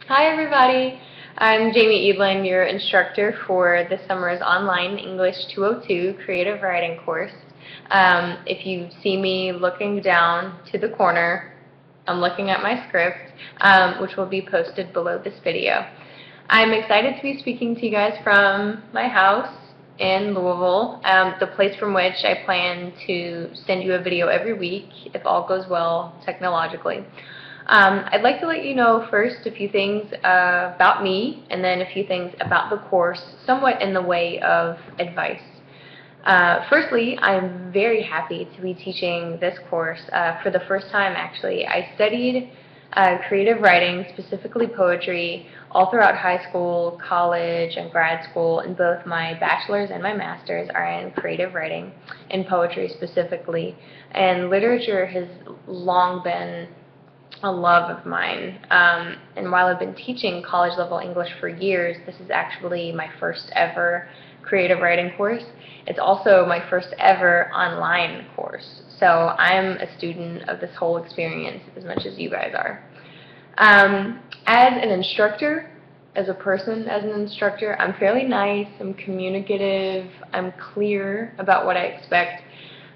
Hi everybody, I'm Jamie Edlin, your instructor for this summer's online English 202 creative writing course. If you see me looking down to the corner, I'm looking at my script, which will be posted below this video. I'm excited to be speaking to you guys from my house in Louisville, the place from which I plan to send you a video every week if all goes well technologically. I'd like to let you know first a few things about me and then a few things about the course, somewhat in the way of advice. Firstly, I'm very happy to be teaching this course for the first time actually. I studied creative writing, specifically poetry, all throughout high school, college, and grad school, and both my bachelor's and my master's are in creative writing, in poetry specifically. And literature has long been a love of mine, and while I've been teaching college level English for years, this is actually my first ever creative writing course. It's also my first ever online course, so I'm a student of this whole experience as much as you guys are. As an instructor, as a person, as an instructor, I'm fairly nice, I'm communicative, I'm clear about what I expect,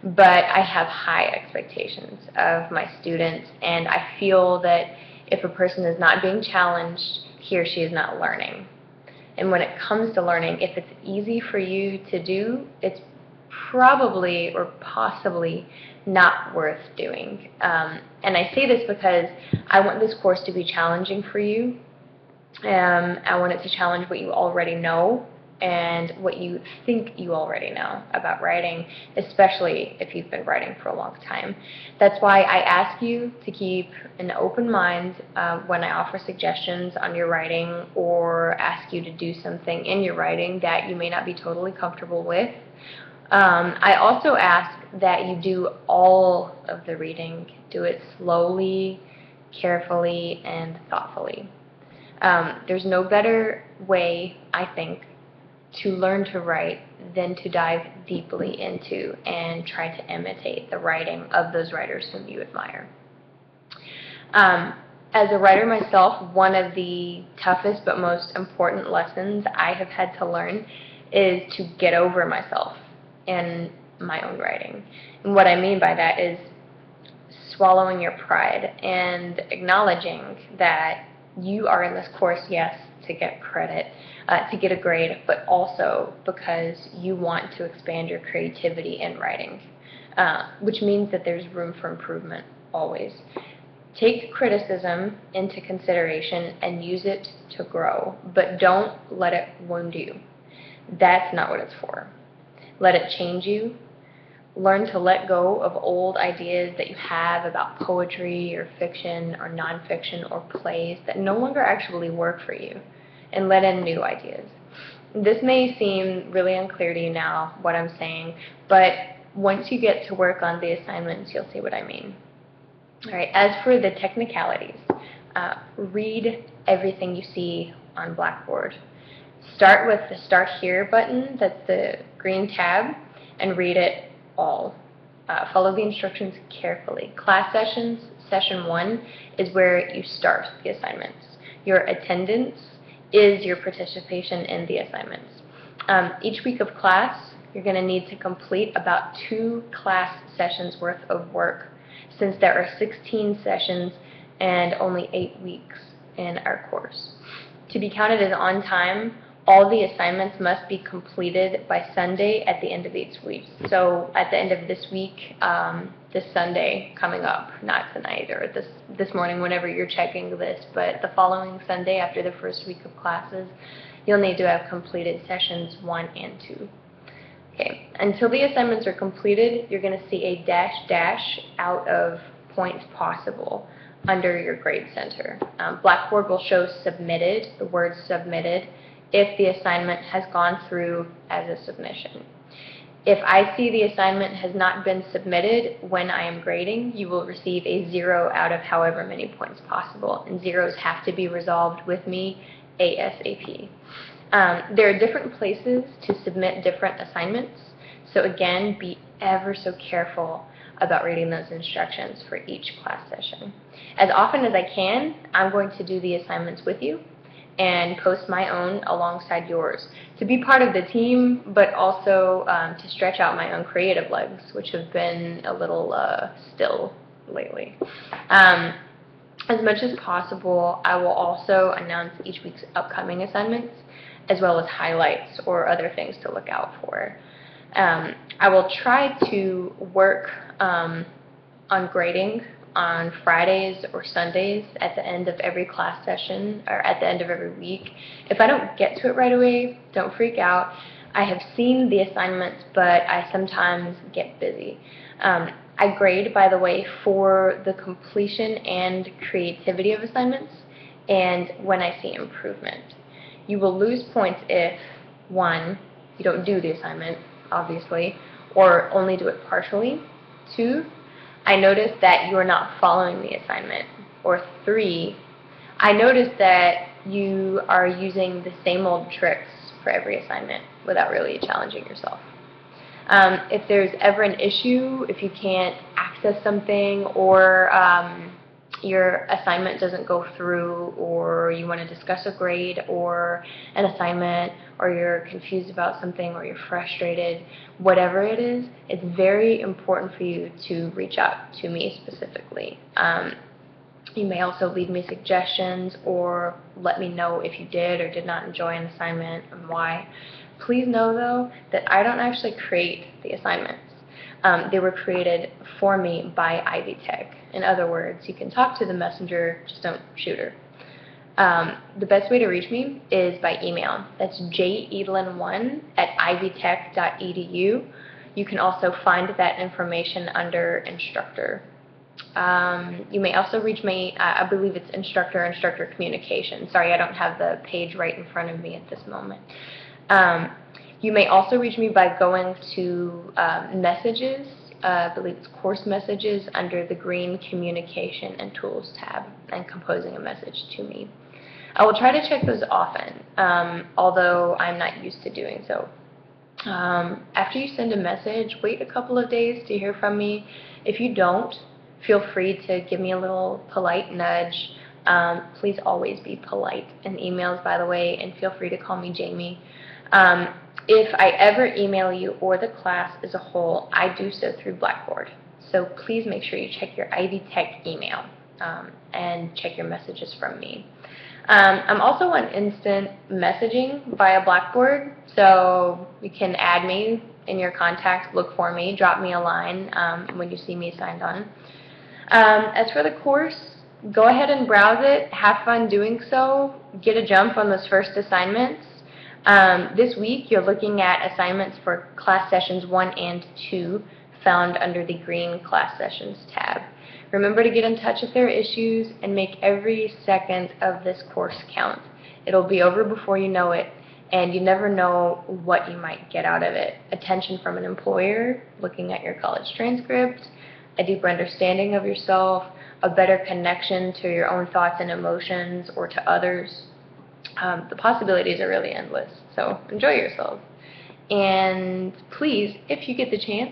but I have high expectations of my students, and I feel that if a person is not being challenged, he or she is not learning. And when it comes to learning, if it's easy for you to do, it's probably or possibly not worth doing. And I say this because I want this course to be challenging for you. I want it to challenge what you already know and what you think you already know about writing, especially if you've been writing for a long time. That's why I ask you to keep an open mind when I offer suggestions on your writing or ask you to do something in your writing that you may not be totally comfortable with. I also ask that you do all of the reading. Do it slowly, carefully, and thoughtfully. There's no better way, I think, to learn to write than to dive deeply into and try to imitate the writing of those writers whom you admire. As a writer myself, one of the toughest but most important lessons I have had to learn is to get over myself in my own writing. And what I mean by that is swallowing your pride and acknowledging that you are in this course, yes, to get credit, to get a grade, but also because you want to expand your creativity in writing, which means that there's room for improvement always. Take criticism into consideration and use it to grow, but don't let it wound you. That's not what it's for. Let it change you. Learn to let go of old ideas that you have about poetry or fiction or nonfiction or plays that no longer actually work for you, and let in new ideas. This may seem really unclear to you now, what I'm saying, but once you get to work on the assignments, you'll see what I mean. All right, as for the technicalities, read everything you see on Blackboard. Start with the Start Here button, that's the green tab, and read it all. Follow the instructions carefully. Class sessions, session 1, is where you start the assignments. Your attendance is your participation in the assignments. Each week of class, you're going to need to complete about 2 class sessions worth of work, since there are 16 sessions and only 8 weeks in our course. To be counted as on time, all the assignments must be completed by Sunday at the end of each week. So at the end of this week, this Sunday coming up, not tonight or this morning whenever you're checking this, but the following Sunday after the first week of classes, you'll need to have completed sessions 1 and 2. Okay, until the assignments are completed, you're going to see a dash out of points possible under your grade center. Blackboard will show submitted, the word submitted, if the assignment has gone through as a submission. If I see the assignment has not been submitted when I am grading, you will receive a 0 out of however many points possible, and zeros have to be resolved with me ASAP. There are different places to submit different assignments, so again, be ever so careful about reading those instructions for each class session. As often as I can, I'm going to do the assignments with you and post my own alongside yours to be part of the team, but also to stretch out my own creative legs, which have been a little still lately. As much as possible, I will also announce each week's upcoming assignments, as well as highlights or other things to look out for. I will try to work on grading on Fridays or Sundays at the end of every class session or at the end of every week. If I don't get to it right away, don't freak out. I have seen the assignments, but I sometimes get busy. I grade, by the way, for the completion and creativity of assignments and when I see improvement. You will lose points if, 1, you don't do the assignment, obviously, or only do it partially. 2, I notice that you are not following the assignment. Or 3, I notice that you are using the same old tricks for every assignment without really challenging yourself. If there's ever an issue, if you can't access something, or your assignment doesn't go through, or you want to discuss a grade or an assignment, or you're confused about something, or you're frustrated, whatever it is, it's very important for you to reach out to me specifically. You may also leave me suggestions or let me know if you did or did not enjoy an assignment and why. Please know, though, that I don't actually create the assignments. They were created for me by Ivy Tech. In other words, you can talk to the messenger, just don't shoot her. The best way to reach me is by email. That's jedlin1@ivytech.edu. You can also find that information under instructor. You may also reach me, I believe it's instructor communication. Sorry, I don't have the page right in front of me at this moment. You may also reach me by going to messages, I believe it's course messages, under the green communication and tools tab, and composing a message to me. I will try to check those often, although I'm not used to doing so. After you send a message, wait a couple of days to hear from me. If you don't, feel free to give me a little polite nudge. Please always be polite in emails, by the way, and feel free to call me Jamie. If I ever email you or the class as a whole, I do so through Blackboard. So please make sure you check your Ivy Tech email and check your messages from me. I'm also on instant messaging via Blackboard, so you can add me in your contacts, look for me, drop me a line when you see me signed on. As for the course, go ahead and browse it, have fun doing so, get a jump on those first assignments. This week you're looking at assignments for class sessions 1 and 2 found under the green class sessions tab. Remember to get in touch if there are issues and make every second of this course count. It'll be over before you know it, and you never know what you might get out of it. Attention from an employer, looking at your college transcript, a deeper understanding of yourself, a better connection to your own thoughts and emotions or to others. The possibilities are really endless, so enjoy yourselves. And please, if you get the chance,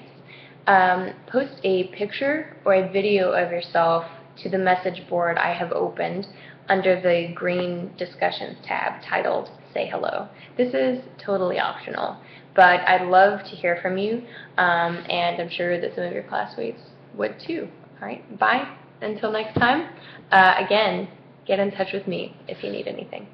post a picture or a video of yourself to the message board I have opened under the green discussions tab titled Say Hello. This is totally optional, but I'd love to hear from you, and I'm sure that some of your classmates would too. All right, bye. Until next time, again, get in touch with me if you need anything.